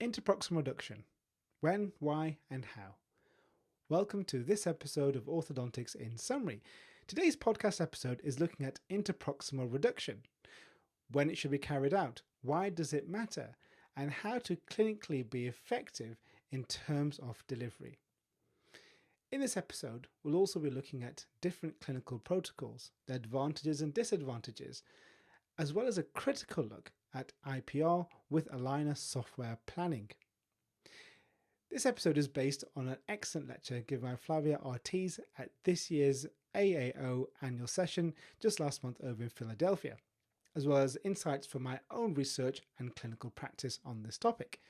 Interproximal reduction. When, why, and how. Welcome to this episode of Orthodontics in Summary. Today's podcast episode is looking at interproximal reduction. When it should be carried out, why does it matter, and how to clinically be effective in terms of delivery. In this episode, we'll also be looking at different clinical protocols, their advantages and disadvantages, as well as a critical look at IPR with aligner software planning. This episode is based on an excellent lecture given by Flavia Artese at this year's AAO annual session just last month over in Philadelphia, as well as insights from my own research and clinical practice on this topic.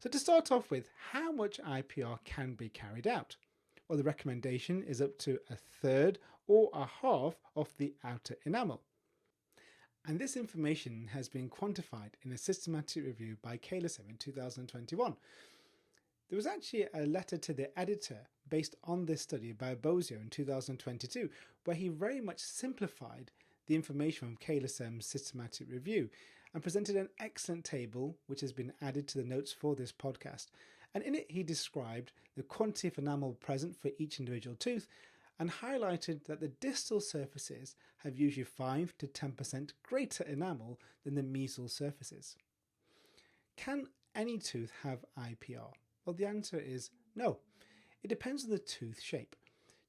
So to start off with, how much IPR can be carried out? Well, the recommendation is up to a third or a half of the outer enamel. And this information has been quantified in a systematic review by KLSM in 2021. There was actually a letter to the editor based on this study by Bozio in 2022, where he very much simplified the information from KLSM's systematic review and presented an excellent table which has been added to the notes for this podcast. And in it he described the quantity of enamel present for each individual tooth and highlighted that the distal surfaces have usually 5 to 10% greater enamel than the mesial surfaces. Can any tooth have IPR? Well, the answer is no. It depends on the tooth shape.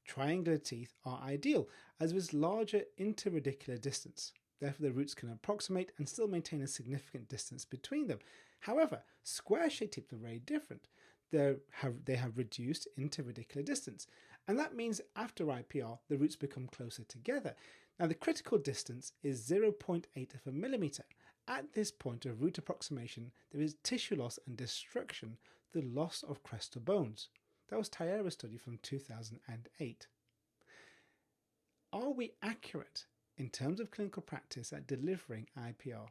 Triangular teeth are ideal, as with larger interradicular distance. Therefore, the roots can approximate and still maintain a significant distance between them. However, square-shaped teeth are very different. They have reduced interradicular distance, and that means after IPR, the roots become closer together. Now, the critical distance is 0.8 of a millimeter. At this point of root approximation, there is tissue loss and destruction, the loss of crestal bones. That was Tayera's study from 2008. Are we accurate in terms of clinical practice at delivering IPR?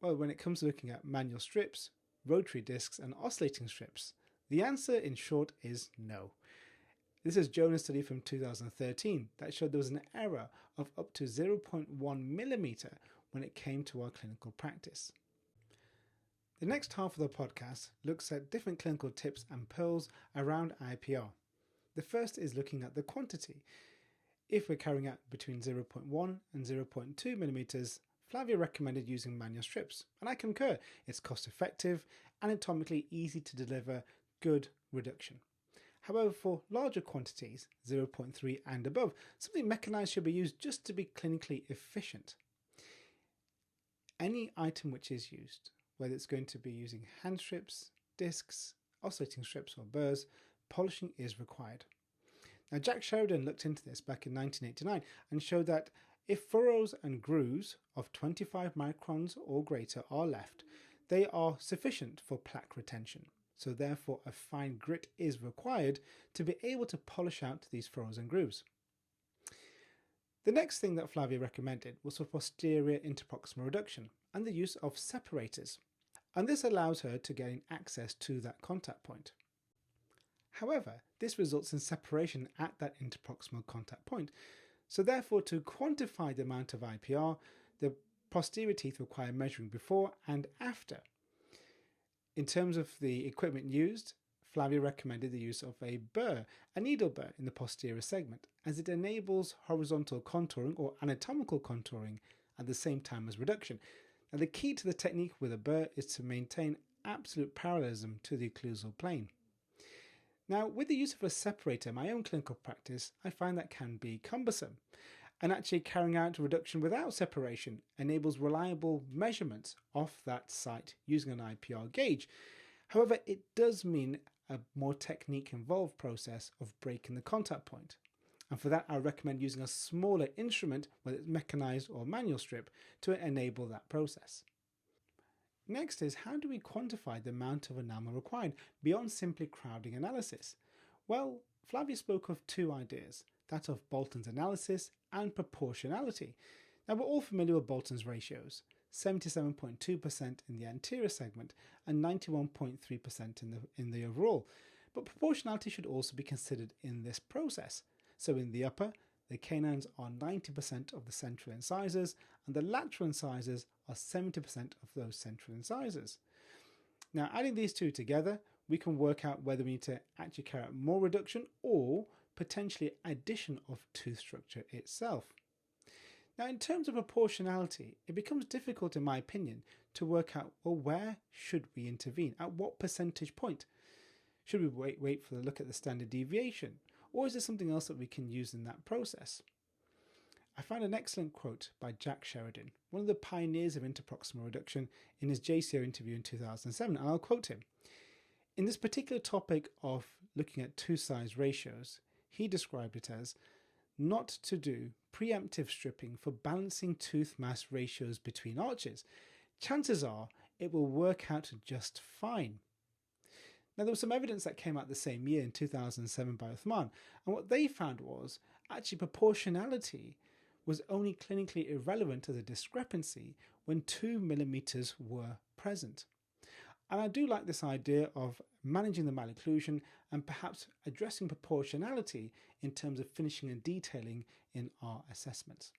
Well, when it comes to looking at manual strips, rotary discs and oscillating strips, the answer in short is no. This is Jonah's study from 2013 that showed there was an error of up to 0.1 millimeter when it came to our clinical practice. The next half of the podcast looks at different clinical tips and pearls around IPR. The first is looking at the quantity. If we're carrying out between 0.1 and 0.2 millimeters, Flavia recommended using manual strips, and I concur. It's cost effective, anatomically easy to deliver, good reduction. However, for larger quantities, 0.3 and above, something mechanized should be used just to be clinically efficient. Any item which is used, whether it's going to be using hand strips, discs, oscillating strips or burrs, polishing is required. Now, Jack Sheridan looked into this back in 1989 and showed that if furrows and grooves of 25 microns or greater are left, they are sufficient for plaque retention. So therefore a fine grit is required to be able to polish out these furrows and grooves. The next thing that Flavia recommended was for posterior interproximal reduction and the use of separators. And this allows her to gain access to that contact point. However, this results in separation at that interproximal contact point. So therefore, to quantify the amount of IPR, the posterior teeth require measuring before and after. In terms of the equipment used, Flavia recommended the use of a burr, a needle burr in the posterior segment, as it enables horizontal contouring or anatomical contouring at the same time as reduction. Now, the key to the technique with a burr is to maintain absolute parallelism to the occlusal plane. Now, with the use of a separator in my own clinical practice, I find that can be cumbersome. And actually carrying out reduction without separation enables reliable measurements of that site using an IPR gauge. However, it does mean a more technique-involved process of breaking the contact point. And for that, I recommend using a smaller instrument, whether it's mechanized or manual strip, to enable that process. Next is, how do we quantify the amount of enamel required beyond simply crowding analysis? Well, Flavia spoke of two ideas, that of Bolton's analysis and proportionality. Now, we're all familiar with Bolton's ratios, 77.2% in the anterior segment and 91.3% in the overall. But proportionality should also be considered in this process. So in the upper, the canines are 90% of the central incisors and the lateral incisors are 70% of those central incisors. Now, adding these two together, we can work out whether we need to actually carry out more reduction or potentially addition of tooth structure itself. Now, in terms of proportionality, it becomes difficult, in my opinion, to work out, well, where should we intervene? At what percentage point? Should we wait for the look at the standard deviation? Or is there something else that we can use in that process? I found an excellent quote by Jack Sheridan, one of the pioneers of interproximal reduction, in his JCO interview in 2007, and I'll quote him. In this particular topic of looking at tooth size ratios, he described it as not to do preemptive stripping for balancing tooth mass ratios between arches. Chances are it will work out just fine. Now, there was some evidence that came out the same year in 2007 by Uthman, and what they found was actually proportionality was only clinically irrelevant as a discrepancy when 2 millimeters were present. And I do like this idea of managing the malocclusion and perhaps addressing proportionality in terms of finishing and detailing in our assessments.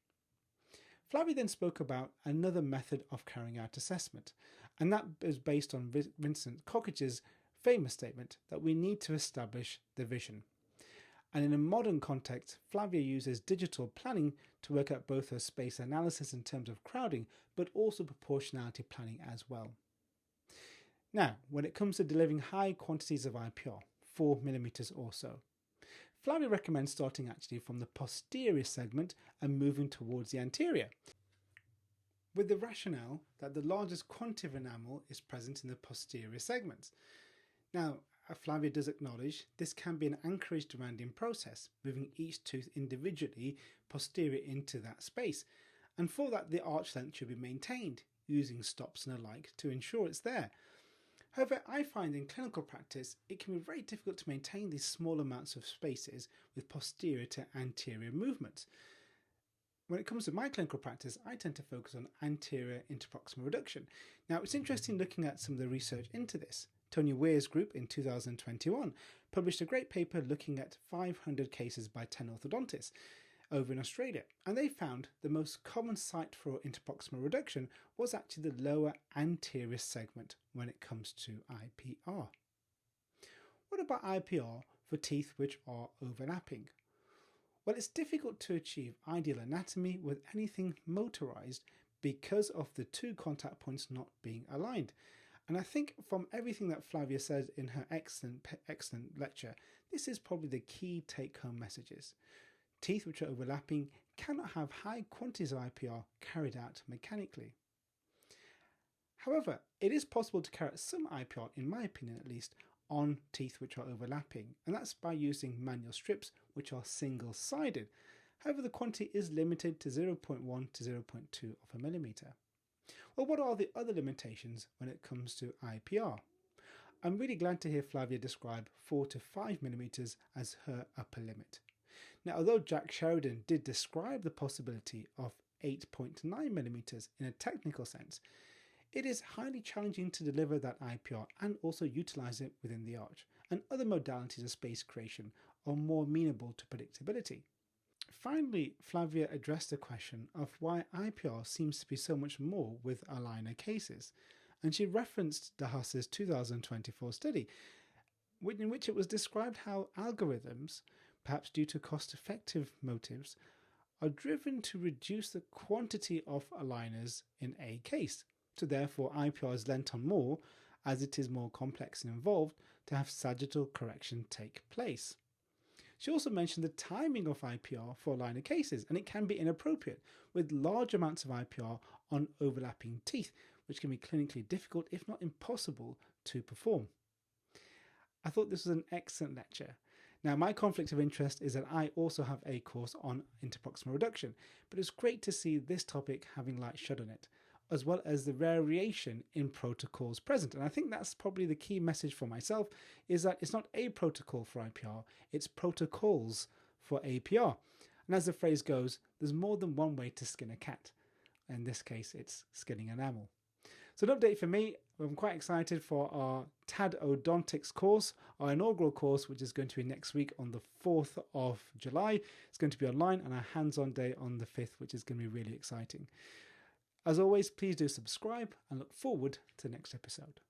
Flavia then spoke about another method of carrying out assessment, and that is based on Vincent Cockridge's famous statement that we need to establish the vision. And in a modern context, Flavia uses digital planning to work out both her space analysis in terms of crowding, but also proportionality planning as well. Now, when it comes to delivering high quantities of IPR, 4 millimeters or so, Flavia recommends starting actually from the posterior segment and moving towards the anterior, with the rationale that the largest quantity of enamel is present in the posterior segments. Now, Flavia does acknowledge this can be an anchorage demanding process, moving each tooth individually posterior into that space, and for that the arch length should be maintained, using stops and the like to ensure it's there. However, I find in clinical practice it can be very difficult to maintain these small amounts of spaces with posterior to anterior movements. When it comes to my clinical practice, I tend to focus on anterior interproximal reduction. Now, it's interesting looking at some of the research into this. Tony Weir's group in 2021 published a great paper looking at 500 cases by 10 orthodontists over in Australia, and they found the most common site for interproximal reduction was actually the lower anterior segment when it comes to IPR. What about IPR for teeth which are overlapping? Well, it's difficult to achieve ideal anatomy with anything motorized because of the two contact points not being aligned. And I think from everything that Flavia says in her excellent lecture, this is probably the key take-home messages. Teeth which are overlapping cannot have high quantities of IPR carried out mechanically. However, it is possible to carry out some IPR, in my opinion at least, on teeth which are overlapping, and that's by using manual strips which are single-sided. However, the quantity is limited to 0.1 to 0.2 of a millimeter. Well, what are the other limitations when it comes to IPR? I'm really glad to hear Flavia describe 4 to 5 millimeters as her upper limit. Now, although Jack Sheridan did describe the possibility of 8.9 millimeters in a technical sense, it is highly challenging to deliver that IPR and also utilize it within the arch, and other modalities of space creation are more amenable to predictability. Finally, Flavia addressed the question of why IPR seems to be so much more with aligner cases, and she referenced Dahas's 2024 study, in which it was described how algorithms, perhaps due to cost-effective motives, are driven to reduce the quantity of aligners in a case. So therefore IPR is lent on more, as it is more complex and involved, to have sagittal correction take place. She also mentioned the timing of IPR for aligner cases, and it can be inappropriate with large amounts of IPR on overlapping teeth, which can be clinically difficult, if not impossible, to perform. I thought this was an excellent lecture. Now, my conflict of interest is that I also have a course on interproximal reduction, but it's great to see this topic having light shed on it, as well as the variation in protocols present. And I think that's probably the key message for myself, is that it's not a protocol for IPR, it's protocols for APR. And as the phrase goes, there's more than one way to skin a cat. In this case, it's skinning enamel. So an update for me, I'm quite excited for our TAD Odontics course, our inaugural course, which is going to be next week on the 4th of July. It's going to be online, and our hands-on day on the 5th, which is going to be really exciting. As always, please do subscribe and look forward to the next episode.